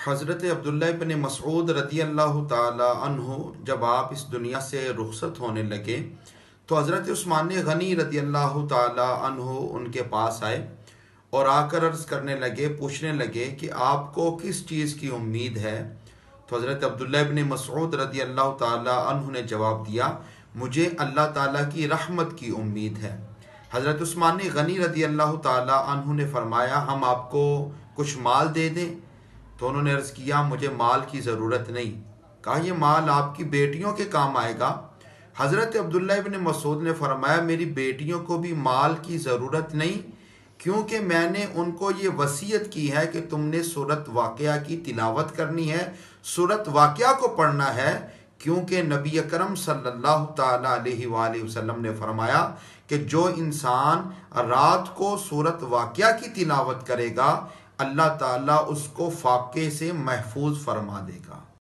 हज़रत अब्दुल्लाह इब्न मसऊद रदी अल्लाह ताला अन्हु जब आप इस दुनिया से रुखसत होने लगे तो हज़रत उस्मान गनी रदी अल्लाह ताला अन्हु उनके पास आए और आकर अर्ज़ करने लगे, पूछने लगे कि आपको किस चीज़ की उम्मीद है। तो हज़रत अब्दुल्लाह इब्न मसऊद रदी अल्लाह ताला अन्हु ने जवाब दिया, मुझे अल्लाह ताला की रहमत की उम्मीद है। हज़रत उस्मान गनी रदी अल्लाह ताला अन्हु ने फरमाया, हम आपको कुछ माल दे दें? तो उन्होंने अर्ज़ किया, मुझे माल की ज़रूरत नहीं। कहा, यह माल आपकी बेटियों के काम आएगा। हज़रत अब्दुल्ला इब्न मसूद ने फरमाया, मेरी बेटियों को भी माल की ज़रूरत नहीं, क्योंकि मैंने उनको ये वसीयत की है कि तुमने सूरत वाक़या की तिलावत करनी है, सूरत वाक़या को पढ़ना है, क्योंकि नबी अकरम सल्लल्लाहु ताला अलैहि वसल्लम ने फरमाया कि जो इंसान रात को सूरत वाक़या की तिलावत करेगा अल्लाह ताला उसको फाके से महफूज फरमा देगा।